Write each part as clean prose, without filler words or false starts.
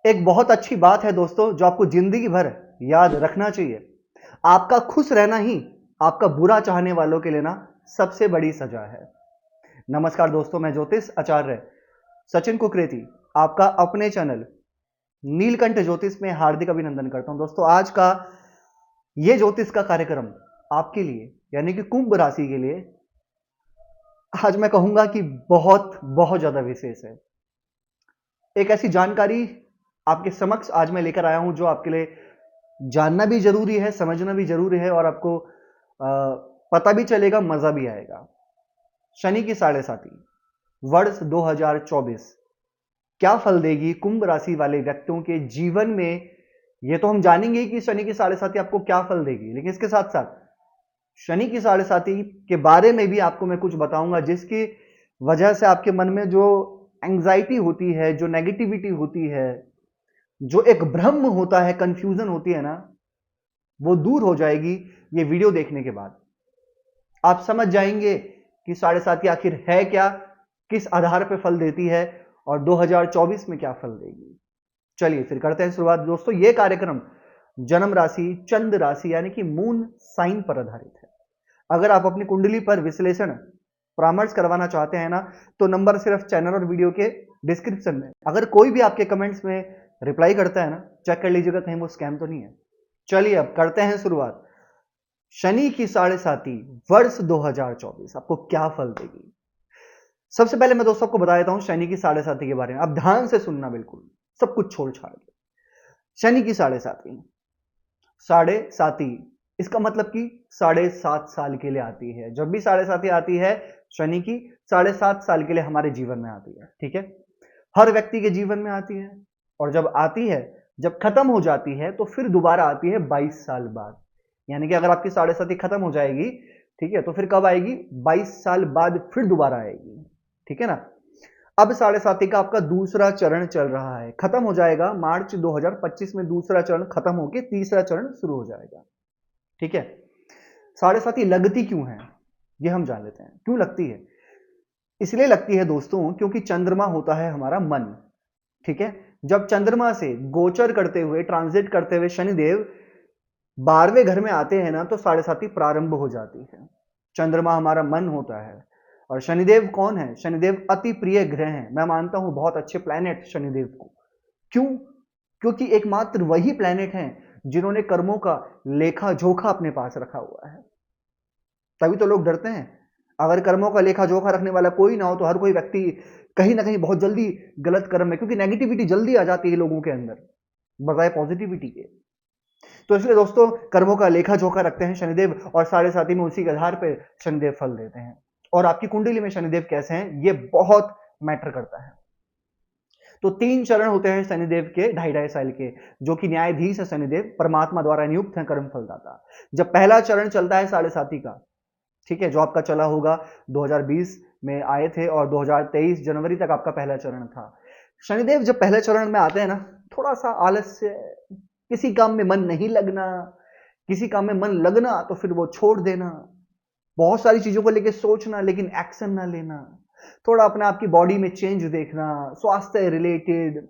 एक बहुत अच्छी बात है दोस्तों जो आपको जिंदगी भर याद रखना चाहिए। आपका खुश रहना ही आपका बुरा चाहने वालों के लिए ना सबसे बड़ी सजा है। नमस्कार दोस्तों, मैं ज्योतिष आचार्य सचिन कुकरेती आपका अपने चैनल नीलकंठ ज्योतिष में हार्दिक अभिनंदन करता हूं। दोस्तों, आज का ये ज्योतिष का कार्यक्रम आपके लिए यानी कि कुंभ राशि के लिए आज मैं कहूंगा कि बहुत बहुत ज्यादा विशेष है। एक ऐसी जानकारी आपके समक्ष आज मैं लेकर आया हूं जो आपके लिए जानना भी जरूरी है, समझना भी जरूरी है और आपको पता भी चलेगा, मजा भी आएगा। शनि की साढ़े साती वर्ष 2024 क्या फल देगी कुंभ राशि वाले व्यक्तियों के जीवन में, ये तो हम जानेंगे कि शनि की साढ़े साती आपको क्या फल देगी, लेकिन इसके साथ साथ शनि की साढ़े साती के बारे में भी आपको मैं कुछ बताऊंगा जिसकी वजह से आपके मन में जो एंग्जाइटी होती है, जो नेगेटिविटी होती है, जो एक भ्रम होता है, कंफ्यूजन होती है ना, वो दूर हो जाएगी। ये वीडियो देखने के बाद आप समझ जाएंगे कि साढ़े साती आखिर है क्या, किस आधार पर फल देती है और 2024 में क्या फल देगी। चलिए फिर करते हैं शुरुआत। दोस्तों, ये कार्यक्रम जन्म राशि, चंद्र राशि यानी कि मून साइन पर आधारित है। अगर आप अपनी कुंडली पर विश्लेषण परामर्श करवाना चाहते हैं ना, तो नंबर सिर्फ चैनल और वीडियो के डिस्क्रिप्शन में। अगर कोई भी आपके कमेंट्स में रिप्लाई करता है ना, चेक कर लीजिएगा कहीं वो स्कैम तो नहीं है। चलिए अब करते हैं शुरुआत। शनि की साढ़े साती वर्ष 2024 आपको क्या फल देगी। सबसे पहले मैं दोस्तों आपको बता देता हूं शनि की साढ़े साती के बारे में। आप ध्यान से सुनना, बिल्कुल सब कुछ छोड़ छाड़ के। शनि की साढ़े साती, साढ़े साती इसका मतलब कि 7.5 साल के लिए आती है। जब भी साढ़े साती आती है शनि की, 7.5 साल के लिए हमारे जीवन में आती है। ठीक है, हर व्यक्ति के जीवन में आती है और जब आती है, जब खत्म हो जाती है तो फिर दोबारा आती है 22 साल बाद। यानी कि अगर आपकी साढ़े साती खत्म हो जाएगी, ठीक है, तो फिर कब आएगी? 22 साल बाद फिर दोबारा आएगी। ठीक है ना। अब साढ़े साती का आपका दूसरा चरण चल रहा है, खत्म हो जाएगा मार्च 2025 में। दूसरा चरण खत्म होकर तीसरा चरण शुरू हो जाएगा। ठीक है, साढ़े साती लगती क्यों है ये हम जान लेते हैं। क्यों लगती है? इसलिए लगती है दोस्तों क्योंकि चंद्रमा होता है हमारा मन। ठीक है, जब चंद्रमा से गोचर करते हुए, ट्रांजिट करते हुए शनिदेव 12वें घर में आते हैं ना, तो साढ़े साती प्रारंभ हो जाती है। चंद्रमा हमारा मन होता है और शनिदेव कौन है? शनिदेव अति प्रिय ग्रह हैं। मैं मानता हूं बहुत अच्छे प्लैनेट शनिदेव को। क्यों? क्योंकि एकमात्र वही प्लैनेट हैं जिन्होंने कर्मों का लेखा जोखा अपने पास रखा हुआ है। तभी तो लोग डरते हैं। अगर कर्मों का लेखा जोखा रखने वाला कोई ना हो तो हर कोई व्यक्ति कहीं ना कहीं बहुत जल्दी गलत कर्म में, क्योंकि नेगेटिविटी जल्दी आ जाती है लोगों के अंदर बजाय पॉजिटिविटी के। तो इसलिए दोस्तों कर्मों का लेखा जोखा रखते हैं शनिदेव और साढ़े साती में उसी के आधार पर शनिदेव फल देते हैं। और आपकी कुंडली में शनिदेव कैसे हैं ये बहुत मैटर करता है। तो 3 चरण होते हैं शनिदेव के, 2.5 साल के, जो कि न्यायाधीश है शनिदेव, परमात्मा द्वारा नियुक्त है कर्म फलदाता। जब पहला चरण चलता है साढ़े साती का, ठीक है, जो आपका चला होगा 2020 में आए थे और 2023 जनवरी तक आपका पहला चरण था। शनिदेव जब पहले चरण में आते हैं ना, थोड़ा सा आलस्य, किसी काम में मन नहीं लगना, किसी काम में मन लगना तो फिर वो छोड़ देना, बहुत सारी चीजों को लेकर सोचना लेकिन एक्शन ना लेना, थोड़ा अपने आप की बॉडी में चेंज देखना, स्वास्थ्य रिलेटेड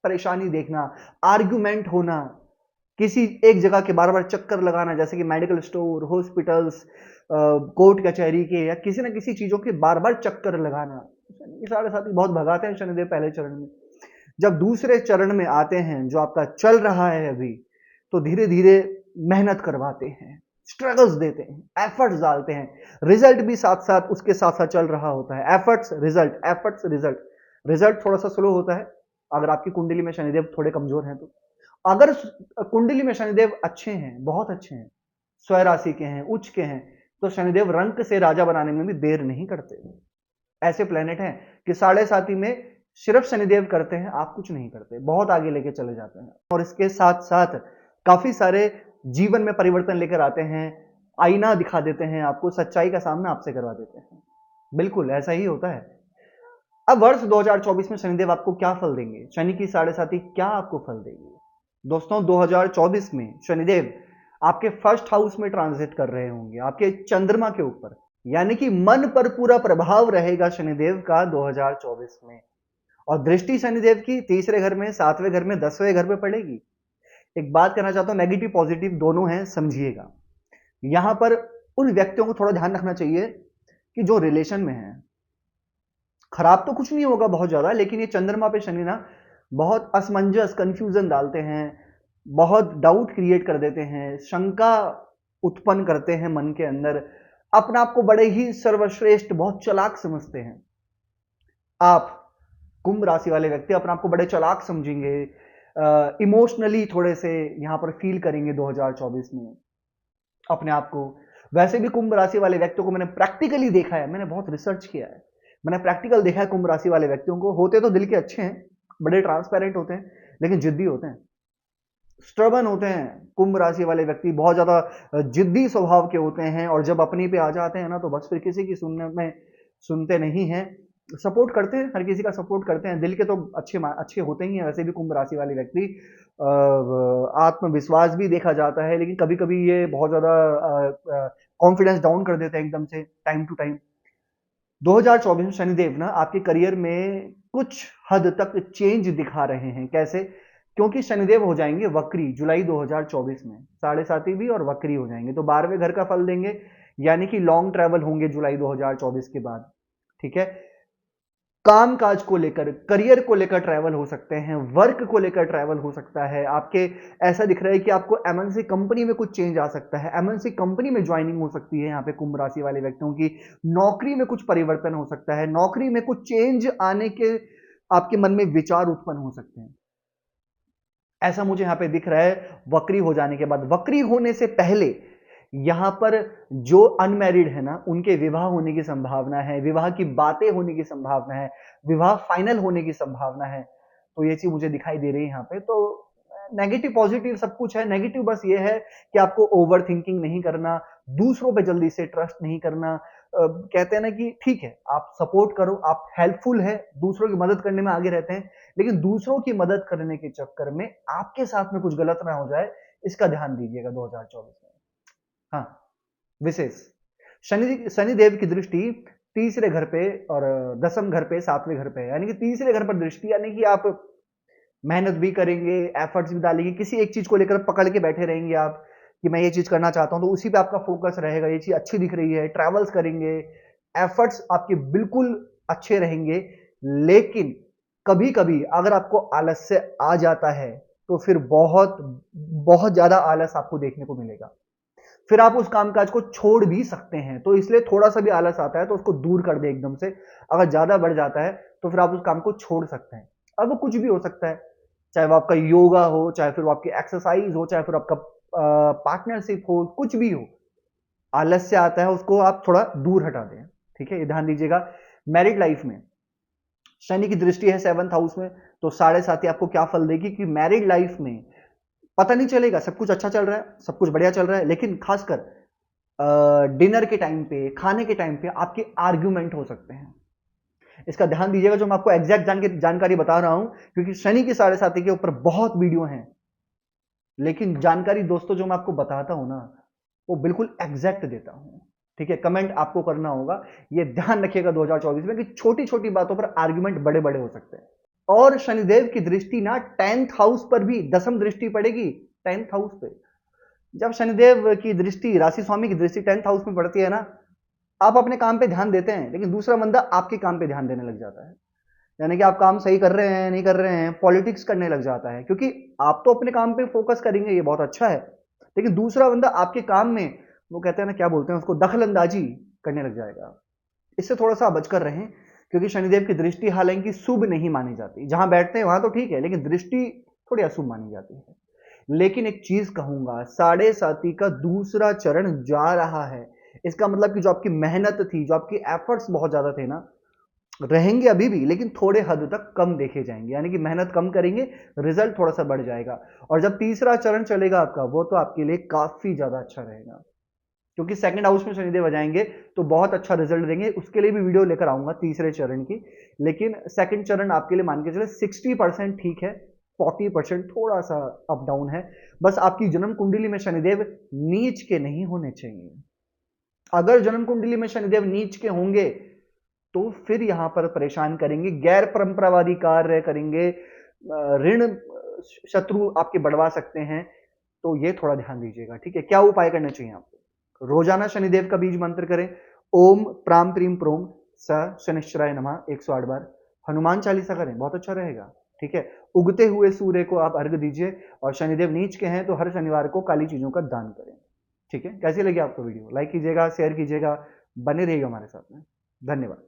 परेशानी देखना, आर्ग्यूमेंट होना, किसी एक जगह के बार बार चक्कर लगाना, जैसे कि मेडिकल स्टोर, हॉस्पिटल्स, कोर्ट कचहरी के, या किसी ना किसी चीजों के बार बार चक्कर लगाना। ये साढ़े साथी बहुत भगाते हैं शनिदेव पहले चरण में। जब दूसरे चरण में आते हैं जो आपका चल रहा है अभी, तो धीरे धीरे मेहनत करवाते हैं, स्ट्रगल्स देते हैं, एफर्ट्स डालते हैं, रिजल्ट भी साथ साथ उसके साथ साथ चल रहा होता है। Efforts result, efforts result. Result थोड़ा सा स्लो होता है अगर आपकी कुंडली में शनिदेव थोड़े कमजोर हैं तो। अगर कुंडली में शनिदेव अच्छे हैं, बहुत अच्छे हैं, स्वय राशि के हैं, उच्च के हैं, तो शनिदेव रंक से राजा बनाने में भी देर नहीं करते। ऐसे प्लेनेट हैं कि साढ़े साती में सिर्फ शनिदेव करते हैं, आप कुछ नहीं करते, बहुत आगे लेके चले जाते हैं। और इसके साथ साथ काफी सारे जीवन में परिवर्तन लेकर आते हैं, आईना दिखा देते हैं आपको, सच्चाई का सामना आपसे करवा देते हैं। बिल्कुल ऐसा ही होता है। अब वर्ष 2024 में शनिदेव आपको क्या फल देंगे, शनि की साढ़े साती क्या आपको फल देगी? दोस्तों 2024 में शनिदेव आपके फर्स्ट हाउस में ट्रांजिट कर रहे होंगे, आपके चंद्रमा के ऊपर, यानी कि मन पर पूरा प्रभाव रहेगा शनिदेव का 2024 में। और दृष्टि शनिदेव की तीसरे घर में, सातवें घर में, 10वें घर पे पड़ेगी। एक बात कहना चाहता हूं, नेगेटिव पॉजिटिव दोनों हैं, समझिएगा। यहां पर उन व्यक्तियों को थोड़ा ध्यान रखना चाहिए कि जो रिलेशन में है, खराब तो कुछ नहीं होगा बहुत ज्यादा, लेकिन ये चंद्रमा पे शनि ना बहुत असमंजस, कंफ्यूजन डालते हैं, बहुत डाउट क्रिएट कर देते हैं, शंका उत्पन्न करते हैं मन के अंदर, अपने आप को बड़े ही सर्वश्रेष्ठ, बहुत चालाक समझते हैं। आप कुंभ राशि वाले व्यक्ति अपने आप को बड़े चालाक समझेंगे, इमोशनली थोड़े से यहां पर फील करेंगे 2024 में अपने आप को। वैसे भी कुंभ राशि वाले व्यक्तियों को मैंने प्रैक्टिकली देखा है, मैंने बहुत रिसर्च किया है, मैंने प्रैक्टिकल देखा है कुंभ राशि वाले व्यक्तियों को। होते तो दिल के अच्छे हैं, बड़े ट्रांसपेरेंट होते हैं, लेकिन जिद्दी होते हैं, स्टर्बन होते हैं। कुंभ राशि वाले व्यक्ति बहुत ज्यादा जिद्दी स्वभाव के होते हैं, और जब अपनी पे आ जाते हैं ना, तो बस फिर किसी की सुनते नहीं हैं। सपोर्ट करते हैं, हर किसी का सपोर्ट करते हैं, दिल के तो अच्छे होते ही हैं वैसे भी कुंभ राशि वाले व्यक्ति। आत्मविश्वास भी देखा जाता है, लेकिन कभी कभी ये बहुत ज्यादा कॉन्फिडेंस डाउन कर देते हैं एकदम से, टाइम टू टाइम। 2024 में शनिदेव ना आपके करियर में कुछ हद तक चेंज दिखा रहे हैं। कैसे? क्योंकि शनिदेव हो जाएंगे वक्री जुलाई 2024 में, साढ़े साथी भी और वक्री हो जाएंगे, तो 12वें घर का फल देंगे, यानी कि लॉन्ग ट्रैवल होंगे जुलाई 2024 के बाद। ठीक है, काम काज को लेकर, करियर को लेकर ट्रैवल हो सकते हैं, वर्क को लेकर ट्रैवल हो सकता है आपके। ऐसा दिख रहा है कि आपको एमएनसी कंपनी में कुछ चेंज आ सकता है, एमएनसी कंपनी में ज्वाइनिंग हो सकती है यहाँ पे कुंभ राशि वाले व्यक्तियों की। नौकरी में कुछ परिवर्तन हो सकता है, नौकरी में कुछ चेंज आने के आपके मन में विचार उत्पन्न हो सकते हैं, ऐसा मुझे यहाँ पे दिख रहा है वक्री हो जाने के बाद। वक्री होने से पहले यहां पर जो अनमैरिड है ना, उनके विवाह होने की संभावना है, विवाह की बातें होने की संभावना है, विवाह फाइनल होने की संभावना है। तो ये चीज मुझे दिखाई दे रही है यहाँ पे। तो नेगेटिव पॉजिटिव सब कुछ है। नेगेटिव बस ये है कि आपको ओवर थिंकिंग नहीं करना, दूसरों पे जल्दी से ट्रस्ट नहीं करना। कहते हैं ना कि ठीक है, आप सपोर्ट करो, आप हेल्पफुल है, दूसरों की मदद करने में आगे रहते हैं, लेकिन दूसरों की मदद करने के चक्कर में आपके साथ में कुछ गलत ना हो जाए, इसका ध्यान दीजिएगा 2024 में। हाँ, विशेष शनिदेव की दृष्टि तीसरे घर पे और दसम घर पे, सातवें घर पे, यानी कि तीसरे घर पर दृष्टि, यानी कि आप मेहनत भी करेंगे, एफर्ट्स भी डालेंगे, किसी एक चीज को लेकर पकड़ के बैठे रहेंगे आप कि मैं ये चीज करना चाहता हूं, तो उसी पे आपका फोकस रहेगा, ये चीज अच्छी दिख रही है, ट्रैवल्स करेंगे, एफर्ट्स आपके बिल्कुल अच्छे रहेंगे। लेकिन कभी कभी अगर आपको आलस्य आ जाता है, तो फिर बहुत बहुत ज्यादा आलस आपको देखने को मिलेगा, फिर आप उस कामकाज को छोड़ भी सकते हैं। तो इसलिए थोड़ा सा भी आलस आता है तो उसको दूर कर दे एकदम से। अगर ज्यादा बढ़ जाता है तो फिर आप उस काम को छोड़ सकते हैं। अब वो कुछ भी हो सकता है, चाहे वो आपका योगा हो, चाहे फिर वो आपकी एक्सरसाइज हो, चाहे फिर आपका पार्टनरशिप हो, कुछ भी हो। आलस्य आता है, उसको आप थोड़ा दूर हटा दें। ठीक है, ये ध्यान दीजिएगा। मैरिड लाइफ में शनि की दृष्टि है 7th हाउस में, तो साढ़े साथी आपको क्या फल देगी कि मैरिड लाइफ में पता नहीं चलेगा, सब कुछ अच्छा चल रहा है, सब कुछ बढ़िया चल रहा है, लेकिन खासकर डिनर के टाइम पे, खाने के टाइम पे आपके आर्ग्यूमेंट हो सकते हैं। इसका ध्यान दीजिएगा, जो मैं आपको एग्जैक्ट जानकारी बता रहा हूं, क्योंकि शनि की साढ़े साथी के ऊपर बहुत वीडियो हैं, लेकिन जानकारी दोस्तों जो मैं आपको बताता हूं ना, वो बिल्कुल एग्जैक्ट देता हूं। ठीक है, कमेंट आपको करना होगा, ये ध्यान रखिएगा 2024 में कि छोटी छोटी बातों पर आर्ग्यूमेंट बड़े बड़े हो सकते हैं। और शनिदेव की दृष्टि ना 10th हाउस पर भी, दसम दृष्टि पड़ेगी 10th हाउस पे। जब शनिदेव की दृष्टि, राशि स्वामी की दृष्टि 10th हाउस में पड़ती है ना, आप अपने काम पे ध्यान देते हैं, लेकिन दूसरा बंदा आपके काम पे ध्यान देने लग जाता है। यानी कि आप काम सही कर रहे हैं नहीं कर रहे हैं, पॉलिटिक्स करने लग जाता है, क्योंकि आप तो अपने काम पे फोकस करेंगे, ये बहुत अच्छा है, लेकिन दूसरा बंदा आपके काम में, वो कहते हैं ना, क्या बोलते हैं उसको, दखल अंदाजी करने लग जाएगा। इससे थोड़ा सा बचकर रहें, क्योंकि शनिदेव की दृष्टि हालांकि शुभ नहीं मानी जाती, जहां बैठते हैं वहां तो ठीक है, लेकिन दृष्टि थोड़ी अशुभ मानी जाती है। लेकिन एक चीज कहूंगा, साढ़े साथी का दूसरा चरण जा रहा है, इसका मतलब कि जो आपकी मेहनत थी, जो आपकी एफर्ट्स बहुत ज्यादा थे ना, रहेंगे अभी भी, लेकिन थोड़े हद तक कम देखे जाएंगे, यानी कि मेहनत कम करेंगे, रिजल्ट थोड़ा सा बढ़ जाएगा। और जब तीसरा चरण चलेगा आपका, वो तो आपके लिए काफी ज्यादा अच्छा रहेगा, क्योंकि सेकंड हाउस में शनिदेव आ जाएंगे, तो बहुत अच्छा रिजल्ट देंगे। उसके लिए भी वीडियो लेकर आऊंगा तीसरे चरण की, लेकिन सेकंड चरण आपके लिए मान के चले 60% ठीक है, 40% थोड़ा सा अप डाउन है। बस आपकी जन्म कुंडली में शनिदेव नीच के नहीं होने चाहिए। अगर जन्म कुंडली में शनिदेव नीच के होंगे, तो फिर यहां पर परेशान करेंगे, गैर परंपरावादी कार्य करेंगे, ऋण शत्रु आपके बढ़वा सकते हैं। तो ये थोड़ा ध्यान दीजिएगा, ठीक है। क्या उपाय करने चाहिए आपको? रोजाना शनिदेव का बीज मंत्र करें, ओम प्राम प्रीम प्रोम स शनिश्चराय नमः 108 बार। हनुमान चालीसा करें, बहुत अच्छा रहेगा, ठीक है। उगते हुए सूर्य को आप अर्घ दीजिए, और शनिदेव नीच के हैं तो हर शनिवार को काली चीजों का दान करें, ठीक है। कैसी लगी आपको वीडियो? लाइक कीजिएगा, शेयर कीजिएगा, बने रहिएगा हमारे साथ में। धन्यवाद।